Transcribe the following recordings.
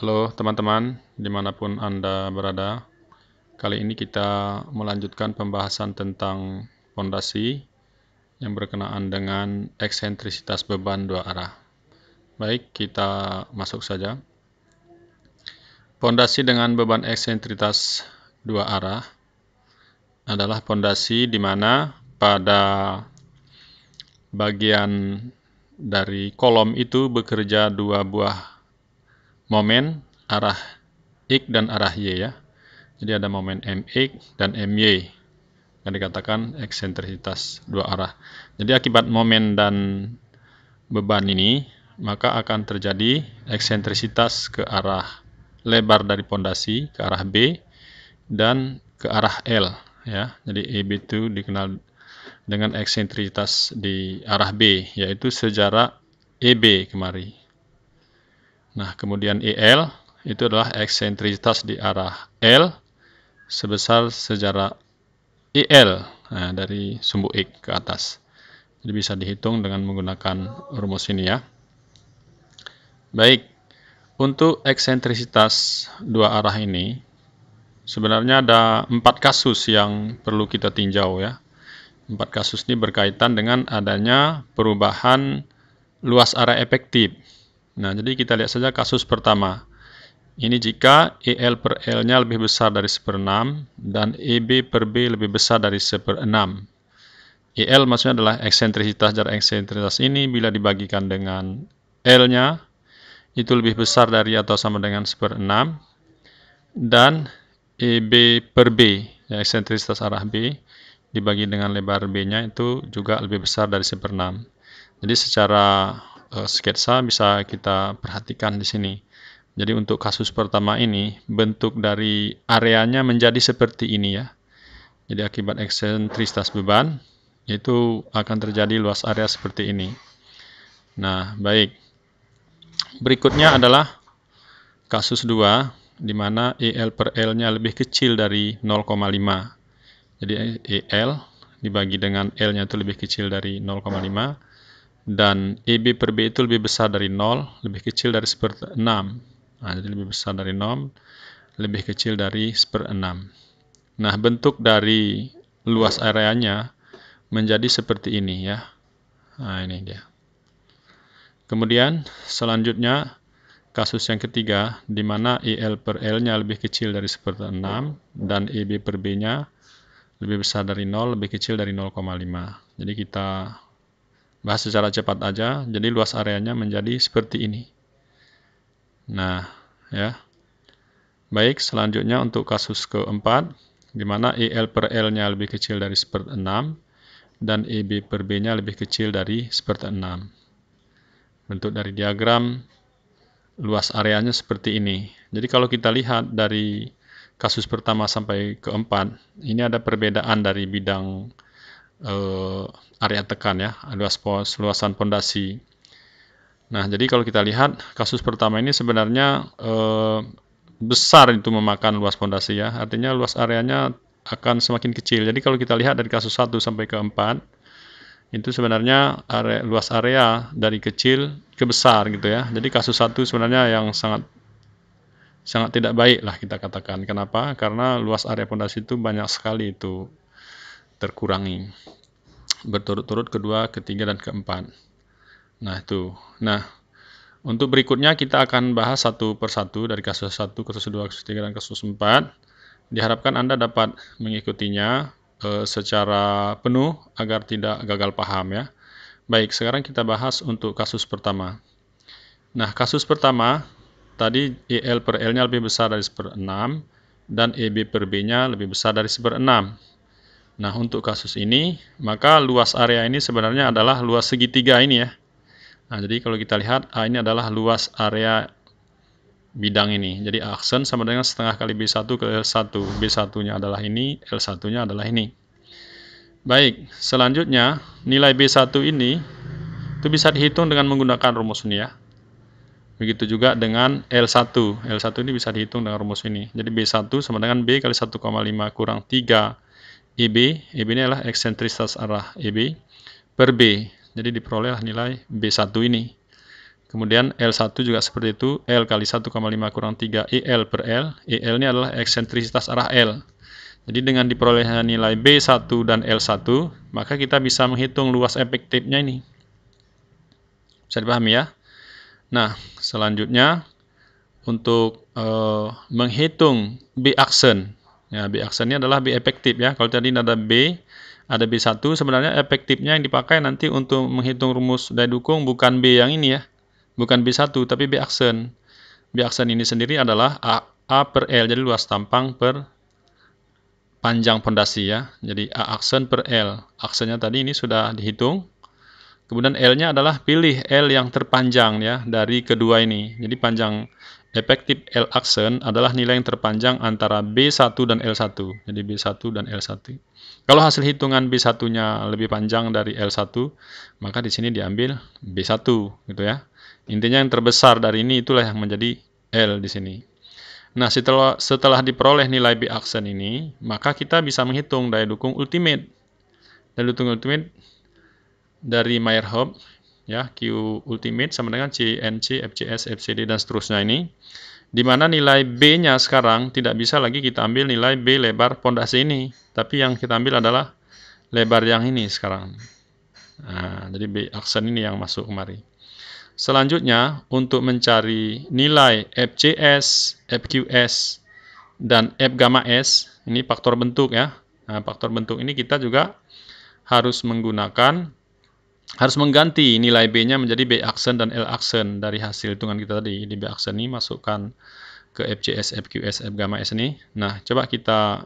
Halo teman-teman, dimanapun Anda berada. Kali ini kita melanjutkan pembahasan tentang pondasi yang berkenaan dengan eksentrisitas beban dua arah. Baik, kita masuk saja. Pondasi dengan beban eksentrisitas dua arah adalah pondasi di mana pada bagian dari kolom itu bekerja dua buah momen arah X dan arah Y ya. Jadi ada momen MX dan MY yang dikatakan eksentrisitas dua arah. Jadi akibat momen dan beban ini, maka akan terjadi eksentrisitas ke arah lebar dari pondasi ke arah B dan ke arah L ya. Jadi EB itu dikenal dengan eksentrisitas di arah B, yaitu sejarak EB kemari. Nah, kemudian EL itu adalah eksentrisitas di arah L sebesar sejarak EL dari sumbu X ke atas. Jadi bisa dihitung dengan menggunakan rumus ini ya. Baik, untuk eksentrisitas dua arah ini sebenarnya ada 4 kasus yang perlu kita tinjau ya. 4 kasus ini berkaitan dengan adanya perubahan luas area efektif. Nah, jadi kita lihat saja kasus pertama. Ini jika EL per L-nya lebih besar dari 1/6 dan EB per B lebih besar dari 1/6. EL maksudnya adalah eksentrisitas. Jarak eksentrisitas ini bila dibagikan dengan L-nya itu lebih besar dari atau sama dengan 1/6 dan EB per B, ya, eksentrisitas arah B dibagi dengan lebar B-nya itu juga lebih besar dari 1/6. Jadi secara sketsa bisa kita perhatikan di sini. Jadi untuk kasus pertama ini, bentuk dari areanya menjadi seperti ini ya. Jadi akibat eksentrisitas beban, itu akan terjadi luas area seperti ini. Nah, baik. Berikutnya adalah kasus 2, di mana EL per L-nya lebih kecil dari 0,5. Jadi EL dibagi dengan L-nya itu lebih kecil dari 0,5. Dan EB per B itu lebih besar dari 0, lebih kecil dari 1/6. Nah, jadi lebih besar dari 0, lebih kecil dari 1/6. Nah, bentuk dari luas areanya menjadi seperti ini ya. Nah, ini dia. Kemudian selanjutnya kasus yang ketiga, di mana EL per L-nya lebih kecil dari 1/6 dan EB per B-nya lebih besar dari 0, lebih kecil dari 0,5. Jadi kita bahas secara cepat aja. Jadi luas areanya menjadi seperti ini. Nah, ya. Baik, selanjutnya untuk kasus keempat, di mana EL per L-nya lebih kecil dari 1/6 dan EB per B-nya lebih kecil dari 1/6. Bentuk dari diagram luas areanya seperti ini. Jadi kalau kita lihat dari kasus pertama sampai keempat, ini ada perbedaan dari bidang area tekan ya, luasan pondasi. Nah, jadi kalau kita lihat kasus pertama ini sebenarnya besar itu memakan luas pondasi ya. Artinya luas areanya akan semakin kecil. Jadi kalau kita lihat dari kasus 1 sampai ke 4, itu sebenarnya luas area dari kecil ke besar gitu ya. Jadi kasus 1 sebenarnya yang sangat tidak baik lah kita katakan. Kenapa? Karena luas area pondasi itu banyak sekali itu terkurangi. Berturut-turut kedua, ketiga, dan keempat. Nah, itu. Nah, untuk berikutnya kita akan bahas satu persatu dari kasus 1, kasus 2, kasus 3, dan kasus 4. Diharapkan Anda dapat mengikutinya secara penuh agar tidak gagal paham ya. Baik, sekarang kita bahas untuk kasus pertama. Nah, kasus pertama, tadi EL per L-nya lebih besar dari 1/6 dan EB per B-nya lebih besar dari 1/6. Nah, untuk kasus ini, maka luas area ini sebenarnya adalah luas segitiga ini ya. Nah, jadi kalau kita lihat, A ini adalah luas area bidang ini. Jadi aksen sama dengan setengah kali B1 ke L1. B1-nya adalah ini, L1-nya adalah ini. Baik, selanjutnya nilai B1 ini itu bisa dihitung dengan menggunakan rumus ini ya. Begitu juga dengan L1. L1 ini bisa dihitung dengan rumus ini. Jadi B1 sama dengan B kali 1,5 kurang 3 EB. EB ini adalah eksentrisitas arah EB per B. Jadi diperolehlah nilai B1 ini. Kemudian L1 juga seperti itu, L kali 1,5 kurang 3 EL per L. EL ini adalah eksentrisitas arah L. Jadi dengan diperolehnya nilai B1 dan L1, maka kita bisa menghitung luas efektifnya ini. Bisa dipahami ya? Nah, selanjutnya untuk menghitung B aksen. Ya, B aksen ini adalah B efektif ya. Kalau tadi ada B1, sebenarnya efektifnya yang dipakai nanti untuk menghitung rumus daya dukung bukan B yang ini ya. Bukan B1, tapi B aksen. B aksen ini sendiri adalah A per L, jadi luas tampang per panjang pondasi ya. Jadi A aksen per L. Aksennya tadi ini sudah dihitung. Kemudian L-nya adalah pilih L yang terpanjang ya dari kedua ini. Jadi panjang efektif L aksen adalah nilai yang terpanjang antara B1 dan L1. Jadi B1 dan L1. Kalau hasil hitungan B1-nya lebih panjang dari L1, maka di sini diambil B1 gitu ya. Intinya yang terbesar dari ini itulah yang menjadi L di sini. Nah, setelah diperoleh nilai B aksen ini, maka kita bisa menghitung daya dukung ultimate. Daya dukung ultimate dari Meyerhof ya, Q ultimate sama dengan CNC, FCS, FCD dan seterusnya ini. Di mana nilai B-nya sekarang tidak bisa lagi kita ambil nilai B lebar pondasi ini, tapi yang kita ambil adalah lebar yang ini sekarang. Nah, jadi B aksen ini yang masuk kemari. Selanjutnya, untuk mencari nilai FCS, FQS, dan F gamma S, ini faktor bentuk ya. Nah, faktor bentuk ini kita juga harus mengganti nilai B-nya menjadi B aksen dan L aksen dari hasil hitungan kita tadi. Di B aksen ini masukkan ke FCS, FQS, F gamma S ini. Nah, coba kita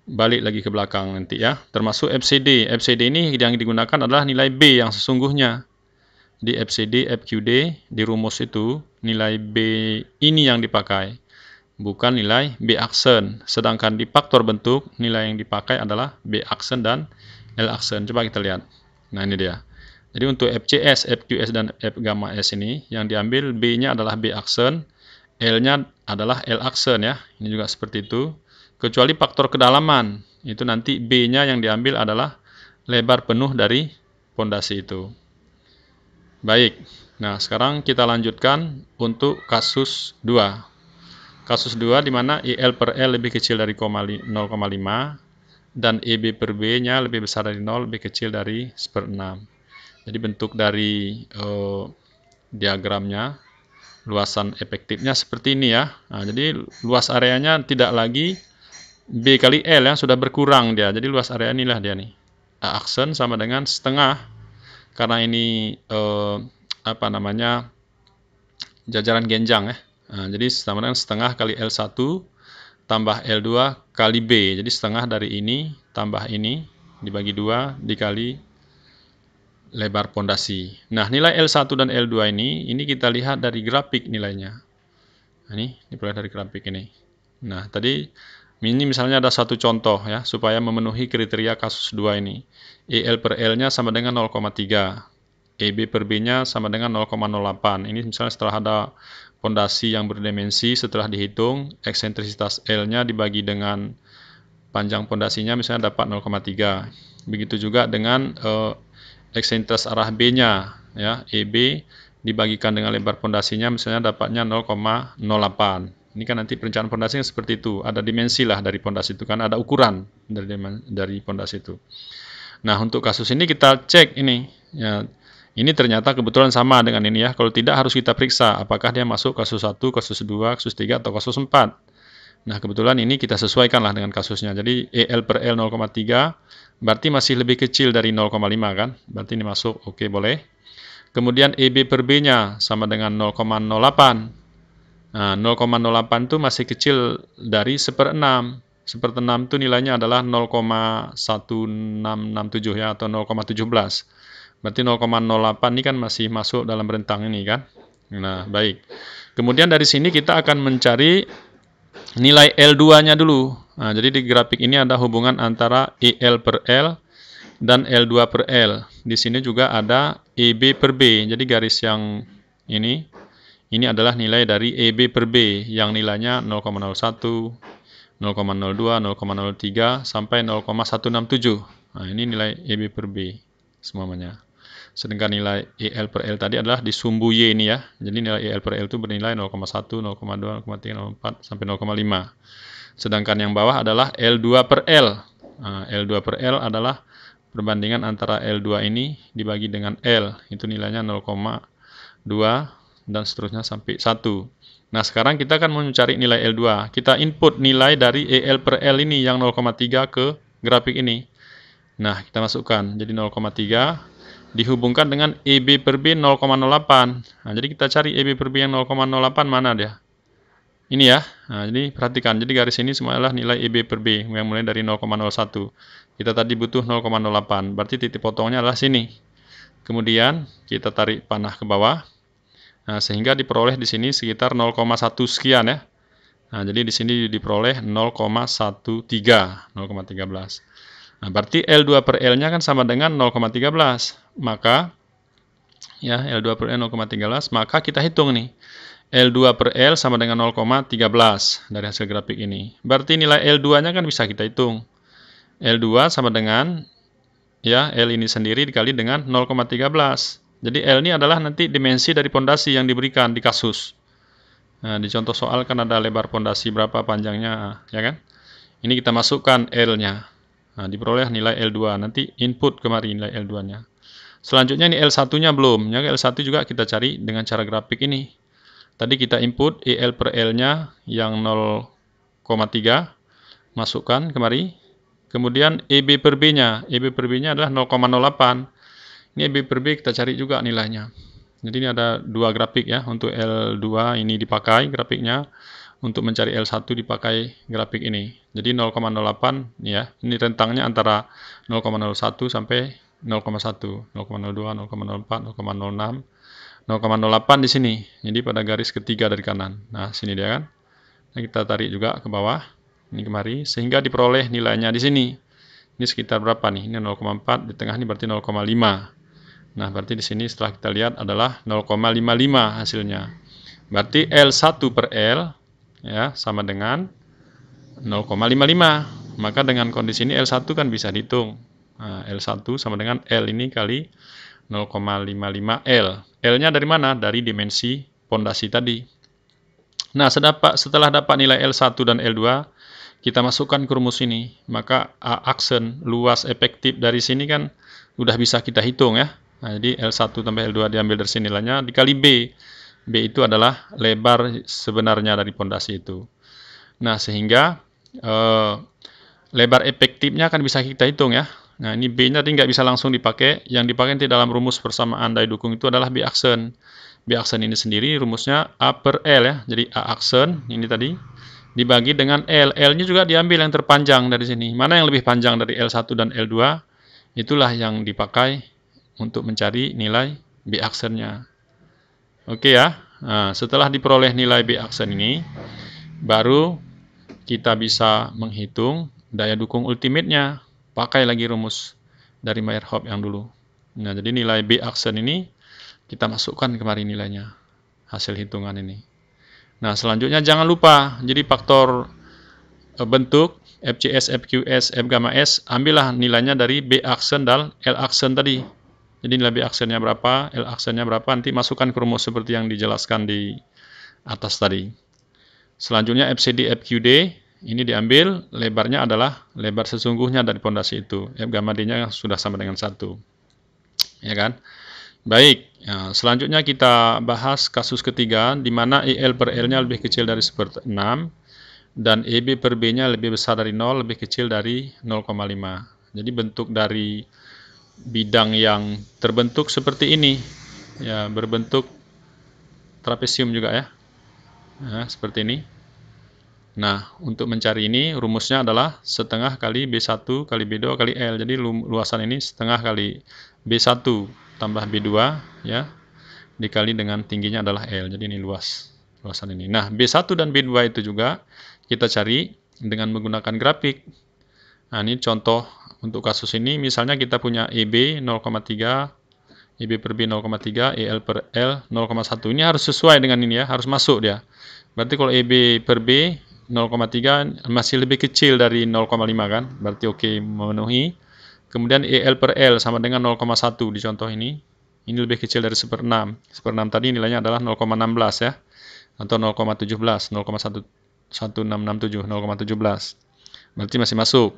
balik lagi ke belakang nanti ya. Termasuk FCD. FCD ini yang digunakan adalah nilai B yang sesungguhnya. Di FCD, FQD, di rumus itu, nilai B ini yang dipakai. Bukan nilai B aksen. Sedangkan di faktor bentuk, nilai yang dipakai adalah B aksen dan L aksen. Coba kita lihat. Nah, ini dia. Jadi untuk FCS, FQS, dan F gamma S ini, yang diambil B-nya adalah B aksen, L-nya adalah L aksen ya. Ini juga seperti itu. Kecuali faktor kedalaman. Itu nanti B-nya yang diambil adalah lebar penuh dari pondasi itu. Baik, nah sekarang kita lanjutkan untuk kasus 2. Kasus 2 di mana IL per L lebih kecil dari 0,5 dan EB per B-nya lebih besar dari 0, lebih kecil dari 1/6. Jadi bentuk dari diagramnya, luasan efektifnya seperti ini ya. Nah, jadi luas areanya tidak lagi B kali L yang sudah berkurang dia. Jadi luas area inilah dia nih. A aksen sama dengan setengah. Karena ini jajaran genjang ya. Nah, jadi sama dengan setengah kali L1 tambah L2 kali B. Jadi setengah dari ini tambah ini dibagi 2 dikali lebar pondasi. Nah, nilai L1 dan L2 ini kita lihat dari grafik nilainya. Nah, ini diperoleh dari grafik ini. Nah, tadi ini misalnya ada satu contoh ya, supaya memenuhi kriteria kasus 2 ini. EL per L-nya sama dengan 0,3. EB per B-nya sama dengan 0,08. Ini misalnya setelah ada pondasi yang berdimensi, setelah dihitung, eksentrisitas L-nya dibagi dengan panjang pondasinya misalnya dapat 0,3. Begitu juga dengan eksentrisitas arah B-nya, ya, EB dibagikan dengan lebar pondasinya misalnya dapatnya 0,08. Ini kan nanti perencanaan pondasinya seperti itu. Ada dimensi lah dari pondasi itu kan, ada ukuran dari pondasi itu. Nah, untuk kasus ini kita cek ini. Ya, ini ternyata kebetulan sama dengan ini ya. Kalau tidak harus kita periksa apakah dia masuk kasus 1, kasus 2, kasus 3, atau kasus 4. Nah, kebetulan ini kita sesuaikanlah dengan kasusnya. Jadi EL per L 0,3 berarti masih lebih kecil dari 0,5 kan. Berarti ini masuk, oke, boleh. Kemudian EB per B-nya sama dengan 0,08. Nah, 0,08 itu masih kecil dari 1/6. 1/6 itu nilainya adalah 0,1667 ya, atau 0,17. Berarti 0,08 ini kan masih masuk dalam rentang ini kan. Nah, baik. Kemudian dari sini kita akan mencari nilai L2-nya dulu. Nah, jadi di grafik ini ada hubungan antara EL per L dan L2 per L. Di sini juga ada EB per B. Jadi garis yang ini adalah nilai dari EB per B yang nilainya 0,01, 0,02, 0,03 sampai 0,167. Nah, ini nilai EB per B semuanya. Sedangkan nilai EL per L tadi adalah di sumbu Y ini ya. Jadi nilai EL per L itu bernilai 0,1, 0,2, 0,3, 0,4 sampai 0,5. Sedangkan yang bawah adalah L2 per L. Nah, L2 per L adalah perbandingan antara L2 ini dibagi dengan L. Itu nilainya 0,2 dan seterusnya sampai 1. Nah, sekarang kita akan mencari nilai L2. Kita input nilai dari EL per L ini yang 0,3 ke grafik ini. Nah, kita masukkan. Jadi 0,3 dihubungkan dengan EB per B 0,08. Nah, jadi kita cari EB per B yang 0,08 mana dia? Ini ya. Nah, jadi perhatikan. Jadi garis ini semua adalah nilai EB per B yang mulai dari 0,01. Kita tadi butuh 0,08. Berarti titik potongnya adalah sini. Kemudian kita tarik panah ke bawah. Nah, sehingga diperoleh di sini sekitar 0,1 sekian ya. Nah, jadi di sini diperoleh 0,13. Nah, berarti L2 per L-nya kan sama dengan 0,13. Maka ya L2 per L 0,13, maka kita hitung nih. L2 per L sama dengan 0,13 dari hasil grafik ini. Berarti nilai L2-nya kan bisa kita hitung. L2 sama dengan ya L ini sendiri dikali dengan 0,13. Jadi L ini adalah nanti dimensi dari pondasi yang diberikan di kasus. Nah, di contoh soal kan ada lebar pondasi berapa panjangnya, ya kan? Ini kita masukkan L-nya. Nah, diperoleh nilai L2. Nanti input kemari nilai L2-nya. Selanjutnya ini L1-nya belum. Ya, L1 juga kita cari dengan cara grafik ini. Tadi kita input EL per L-nya yang 0,3. Masukkan kemari. Kemudian EB per B-nya. EB per B-nya adalah 0,08. Ini EB per B kita cari juga nilainya. Jadi ini ada dua grafik ya. Untuk L2 ini dipakai grafiknya. Untuk mencari L1 dipakai grafik ini. Jadi 0,08 ya. Ini rentangnya antara 0,01 sampai 0,1, 0,02, 0,04, 0,06, 0,08 di sini. Jadi pada garis ketiga dari kanan. Nah, sini dia kan. Nah, kita tarik juga ke bawah. Ini kemari sehingga diperoleh nilainya di sini. Ini sekitar berapa nih? Ini 0,4, di tengah ini berarti 0,5. Nah, berarti di sini setelah kita lihat adalah 0,55 hasilnya. Berarti L1 per L ya sama dengan 0,55. Maka dengan kondisi ini L1 kan bisa dihitung. Nah, L1 sama dengan L ini kali 0,55 L. L-nya dari mana? Dari dimensi pondasi tadi. Nah, setelah dapat nilai L1 dan L2, kita masukkan ke rumus ini. Maka A aksen luas efektif dari sini kan udah bisa kita hitung ya. Nah, jadi L1 tambah L2 diambil dari sini nilainya dikali B. B itu adalah lebar sebenarnya dari pondasi itu. Nah, sehingga lebar efektifnya kan bisa kita hitung ya. Nah, ini B-nya tadi nggak bisa langsung dipakai. Yang dipakai nanti dalam rumus persamaan daya dukung itu adalah B aksen. B aksen ini sendiri rumusnya A per L ya. Jadi A aksen ini tadi dibagi dengan L. L-nya juga diambil yang terpanjang dari sini. Mana yang lebih panjang dari L1 dan L2? Itulah yang dipakai untuk mencari nilai B aksennya. Oke ya. Nah, setelah diperoleh nilai B aksen ini, baru kita bisa menghitung daya dukung ultimate-nya. Pakai lagi rumus dari Meyerhof yang dulu. Nah, jadi nilai B aksen ini kita masukkan kemari nilainya. Hasil hitungan ini. Nah, selanjutnya jangan lupa. Jadi faktor bentuk FCS, FQS, F gamma S, ambillah nilainya dari B aksen dan L aksen tadi. Jadi nilai B aksennya berapa, L aksennya berapa, nanti masukkan ke rumus seperti yang dijelaskan di atas tadi. Selanjutnya FCD, FQD, ini diambil, lebarnya adalah lebar sesungguhnya dari pondasi itu. F gamma D-nya sudah sama dengan 1. Ya kan? Baik, ya, selanjutnya kita bahas kasus ketiga, di mana EL per L-nya lebih kecil dari 1/6, dan EB per B-nya lebih besar dari 0, lebih kecil dari 0,5. Jadi bentuk dari bidang yang terbentuk seperti ini, ya berbentuk trapesium juga ya, nah, seperti ini. Nah, untuk mencari ini rumusnya adalah setengah kali B1 kali B2 kali L. Jadi luasan ini setengah kali B1 tambah B2 ya, dikali dengan tingginya adalah L. Jadi ini luasan ini. Nah, B1 dan B2 itu juga kita cari dengan menggunakan grafik. Nah, ini contoh untuk kasus ini, misalnya kita punya EB 0,3, EB per B 0,3, EL per L 0,1. Ini harus sesuai dengan ini ya, harus masuk dia. Berarti kalau EB per B 0,3 masih lebih kecil dari 0,5 kan, berarti oke, memenuhi. Kemudian EL per L sama dengan 0,1 di contoh ini. Ini lebih kecil dari 1/6. 1/6 tadi nilainya adalah 0,16 ya. Atau 0,17, 0,1667, 0,17. Berarti masih masuk.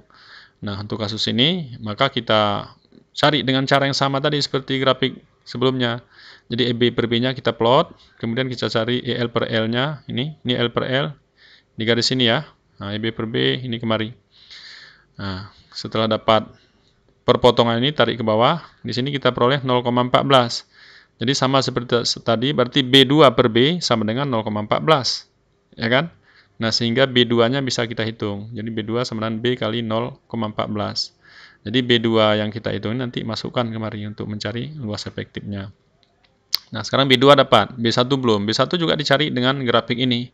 Nah, untuk kasus ini, maka kita cari dengan cara yang sama tadi seperti grafik sebelumnya. Jadi EB per B-nya kita plot, kemudian kita cari EL per L-nya. Ini L per L, di garis sini ya. Nah, EB per B, ini kemari. Nah, setelah dapat perpotongan ini, tarik ke bawah. Di sini kita peroleh 0,14. Jadi sama seperti tadi, berarti B2 per B sama dengan 0,14. Ya kan? Nah, sehingga B2-nya bisa kita hitung. Jadi B2 sama dengan B kali 0,14. Jadi B2 yang kita hitung nanti masukkan kemari untuk mencari luas efektifnya. Nah, sekarang B2 dapat, B1 belum. B1 juga dicari dengan grafik ini.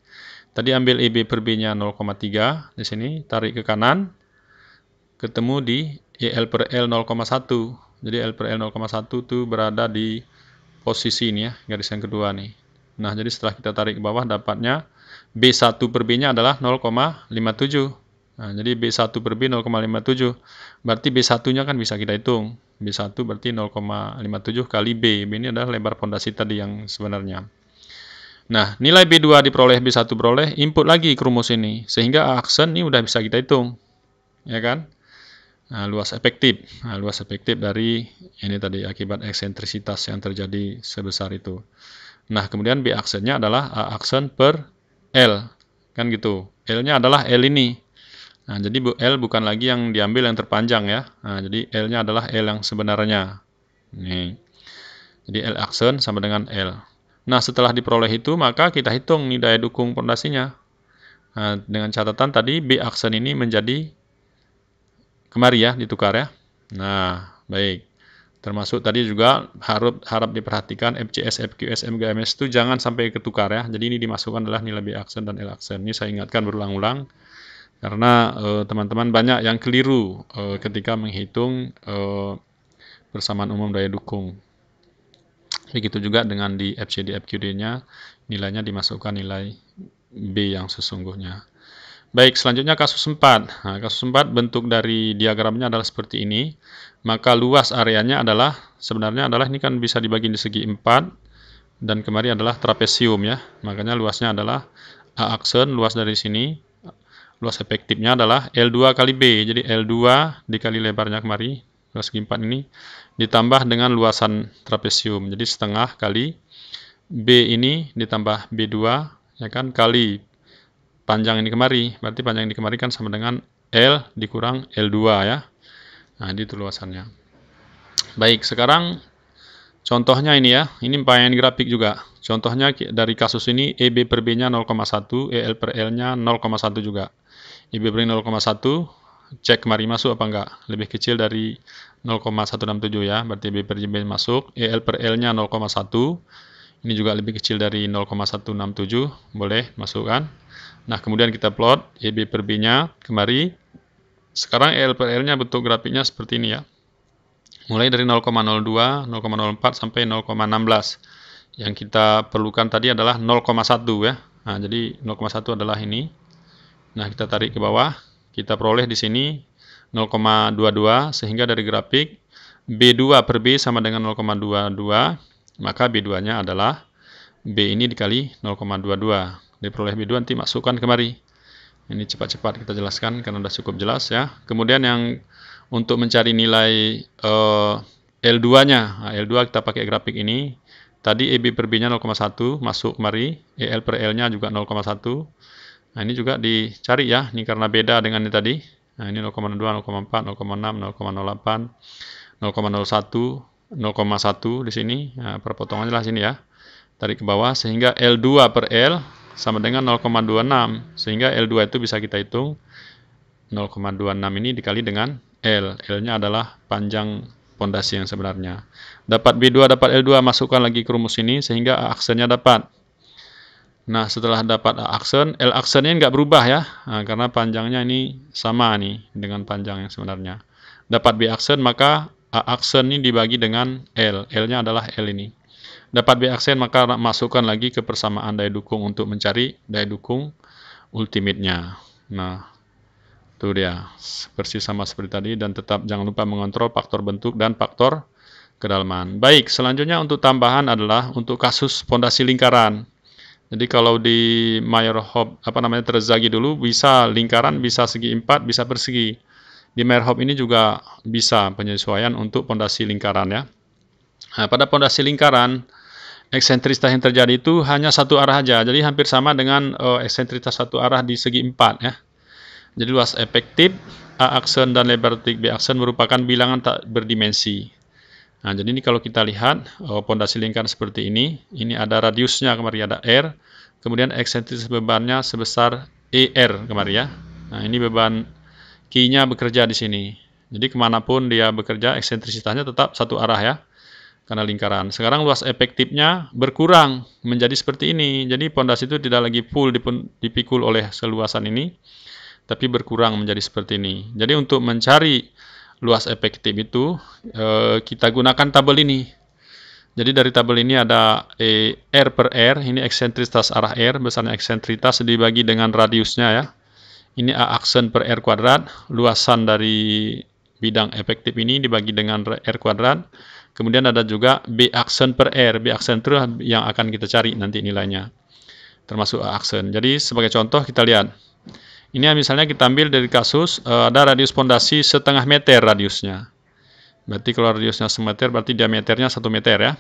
Tadi ambil EB per B-nya 0,3 di sini, tarik ke kanan, ketemu di EL per L 0,1. Jadi L per L 0,1 itu berada di posisi ini ya, garis yang kedua nih. Nah, jadi setelah kita tarik ke bawah, dapatnya B1 per B-nya adalah 0,57. Nah, jadi B1 per B 0,57. Berarti B1-nya kan bisa kita hitung. B1 berarti 0,57 kali B. B ini adalah lebar fondasi tadi yang sebenarnya. Nah, nilai B2 diperoleh, B1 beroleh, input lagi ke rumus ini. Sehingga aksen ini udah bisa kita hitung. Ya kan? Nah, luas efektif. Nah, luas efektif dari ini tadi akibat eksentrisitas yang terjadi sebesar itu. Nah, kemudian B aksennya adalah A aksen per L. Kan gitu. L-nya adalah L ini. Nah, jadi L bukan lagi yang diambil yang terpanjang ya. Nah, jadi L-nya adalah L yang sebenarnya. Nih. Jadi L aksen sama dengan L. Nah, setelah diperoleh itu, maka kita hitung nih daya dukung pondasinya. Nah, dengan catatan tadi B aksen ini menjadi kemari ya, ditukar ya. Nah, baik. Termasuk tadi juga harap diperhatikan FCS, FQS, MGMS itu jangan sampai ketukar ya. Jadi ini dimasukkan adalah nilai B aksen dan L aksen. Ini saya ingatkan berulang-ulang karena teman-teman banyak yang keliru ketika menghitung persamaan umum daya dukung. Begitu juga dengan di FCD, FQD-nya nilainya dimasukkan nilai B yang sesungguhnya. Baik, selanjutnya kasus 4. Nah, kasus 4 bentuk dari diagramnya adalah seperti ini. Maka luas areanya adalah, sebenarnya adalah ini kan bisa dibagi di segi 4. Dan kemari adalah trapesium ya. Makanya luasnya adalah A aksen, luas dari sini. Luas efektifnya adalah L2 kali B. Jadi L2 dikali lebarnya kemari, luas segi 4 ini. Ditambah dengan luasan trapesium. Jadi setengah kali B ini ditambah B2 ya kan, kali panjang ini kemari, berarti panjang ini kemari kan sama dengan L dikurang L2 ya. Nah, itu luasannya. Baik, sekarang contohnya ini ya, ini pengen grafik juga. Contohnya dari kasus ini EB per B-nya 0,1, EL per L-nya 0,1 juga. EB per 0,1, cek kemari masuk apa enggak. Lebih kecil dari 0,167 ya, berarti EB per B masuk. EL per L-nya 0,1, ini juga lebih kecil dari 0,167, boleh masukkan. Nah, kemudian kita plot EB per B-nya kemari. Sekarang EL per L-nya bentuk grafiknya seperti ini ya. Mulai dari 0,02, 0,04 sampai 0,16. Yang kita perlukan tadi adalah 0,1 ya. Nah, jadi 0,1 adalah ini. Nah, kita tarik ke bawah. Kita peroleh di sini 0,22 sehingga dari grafik B2 per B sama dengan 0,22. Maka B2-nya adalah B ini dikali 0,22. Diperoleh B2 nanti masukkan kemari. Ini cepat-cepat kita jelaskan karena sudah cukup jelas ya. Kemudian yang untuk mencari nilai L2-nya. Nah, L2 kita pakai grafik ini. Tadi EB per B-nya 0,1 masuk kemari. EL per L-nya juga 0,1. Nah, ini juga dicari ya. Ini karena beda dengan ini tadi. Nah, ini 0,2, 0,4, 0,6, 0,08, 0,01, 0,1 di sini. Nah, perpotongannya lah sini ya. Tarik ke bawah sehingga L2 per L sama dengan 0,26 sehingga L2 itu bisa kita hitung 0,26 ini dikali dengan L. L-nya adalah panjang pondasi yang sebenarnya. Dapat B2 dapat L2 masukkan lagi ke rumus ini sehingga A aksennya dapat. Nah, setelah dapat A aksen, L aksennya nggak berubah ya. Nah, karena panjangnya ini sama nih dengan panjang yang sebenarnya. Dapat B aksen maka A aksen ini dibagi dengan L. L-nya adalah L ini. Dapat B aksen maka masukkan lagi ke persamaan daya dukung untuk mencari daya dukung ultimate-nya. Nah, itu dia. Persis sama seperti tadi dan tetap jangan lupa mengontrol faktor bentuk dan faktor kedalaman. Baik, selanjutnya untuk tambahan adalah untuk kasus pondasi lingkaran. Jadi kalau di Meyerhof Terzaghi dulu bisa lingkaran, bisa segi 4, bisa persegi. Di Meyerhof ini juga bisa penyesuaian untuk pondasi lingkaran ya. Nah, pada pondasi lingkaran eksentrisitas yang terjadi itu hanya satu arah aja. Jadi hampir sama dengan eksentrisitas satu arah di segi 4 ya. Jadi luas efektif A aksen dan lebar titik B aksen merupakan bilangan tak berdimensi. Nah, jadi ini kalau kita lihat pondasi lingkaran seperti ini ada radiusnya kemarin ada R, kemudian eksentrisitas bebannya sebesar ER kemarin ya. Nah, ini beban Q-nya bekerja di sini. Jadi kemanapun dia bekerja, eksentrisitasnya tetap satu arah ya, karena lingkaran. Sekarang luas efektifnya berkurang menjadi seperti ini. Jadi pondasi itu tidak lagi full dipikul oleh seluasan ini, tapi berkurang menjadi seperti ini. Jadi untuk mencari luas efektif itu kita gunakan tabel ini. Jadi dari tabel ini ada R per R, ini eksentrisitas arah R, besarnya eksentrisitas dibagi dengan radiusnya ya. Ini A aksen per R kuadrat, luasan dari bidang efektif ini dibagi dengan R kuadrat. Kemudian ada juga B aksen per R, B aksen itu yang akan kita cari nanti nilainya, termasuk A aksen. Jadi sebagai contoh kita lihat. Ini misalnya kita ambil dari kasus ada radius pondasi setengah meter radiusnya. Berarti kalau radiusnya semeter berarti diameternya 1 meter ya.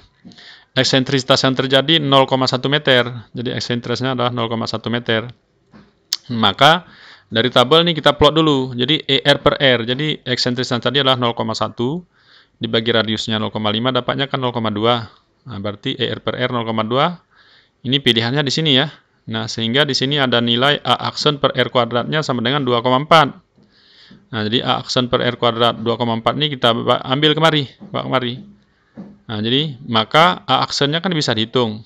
Eksentrisitas yang terjadi 0,1 meter. Jadi eksentrisitasnya adalah 0,1 meter. Maka dari tabel ini kita plot dulu. Jadi ER per R. Jadi eksentrisitas tadi adalah 0,1 dibagi radiusnya 0,5 dapatnya kan 0,2. Nah, berarti ER per R 0,2. Ini pilihannya di sini ya. Nah, sehingga di sini ada nilai A aksen per R kuadratnya sama dengan 2,4. Nah, jadi A aksen per R kuadrat 2,4 ini kita ambil kemari. Nah, jadi maka A aksennya kan bisa dihitung.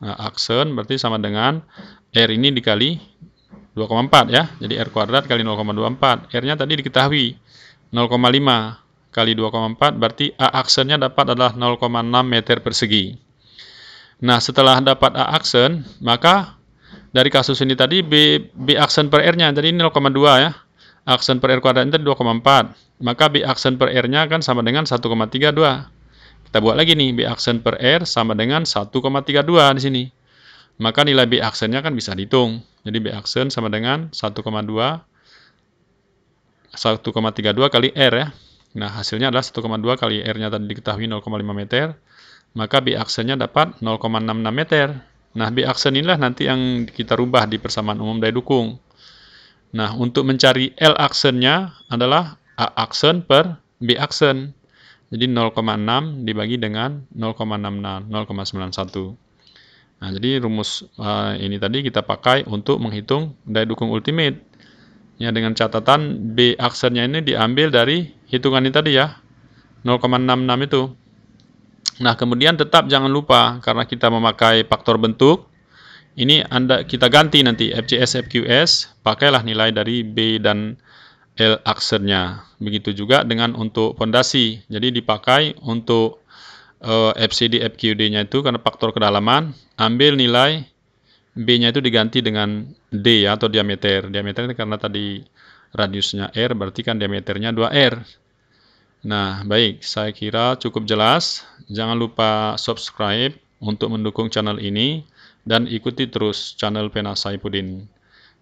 Nah, aksen berarti sama dengan R ini dikali 2,4 ya. Jadi R kuadrat kali 0,24. R-nya tadi diketahui 0,5 kali 2,4 berarti A aksennya dapat adalah 0,6 meter persegi. Nah, setelah dapat A aksen, maka dari kasus ini tadi B aksen per R-nya, jadi 0,2 ya. Aksen per R kuadrat itu 2,4. Maka B aksen per R-nya kan sama dengan 1,32. Kita buat lagi nih, B aksen per R sama dengan 1,32 di sini. Maka nilai B aksennya kan bisa dihitung. Jadi B aksen sama dengan 1,32 kali R ya. Nah, hasilnya adalah 1,2 kali R-nya tadi diketahui 0,5 meter. Maka B aksennya dapat 0,66 meter. Nah, B aksen inilah nanti yang kita rubah di persamaan umum daya dukung. Nah, untuk mencari L aksennya adalah A aksen per B aksen. Jadi 0,6 dibagi dengan 0,66, 0,91. Nah, jadi rumus ini tadi kita pakai untuk menghitung daya dukung ultimate. Ya, dengan catatan B aksennya ini diambil dari hitungan ini tadi ya, 0,66 itu. Nah, kemudian tetap jangan lupa, karena kita memakai faktor bentuk, ini kita ganti nanti FCS, FQS, pakailah nilai dari B dan L aksennya. Begitu juga dengan untuk pondasi. Jadi dipakai untuk FCD, FQD-nya itu karena faktor kedalaman, ambil nilai B-nya itu diganti dengan D ya, atau diameter. Diameter itu karena tadi radiusnya R, berarti kan diameternya 2R. Nah, baik, saya kira cukup jelas. Jangan lupa subscribe untuk mendukung channel ini dan ikuti terus channel Pena Saifuddin.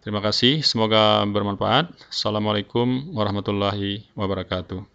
Terima kasih, semoga bermanfaat. Assalamualaikum warahmatullahi wabarakatuh.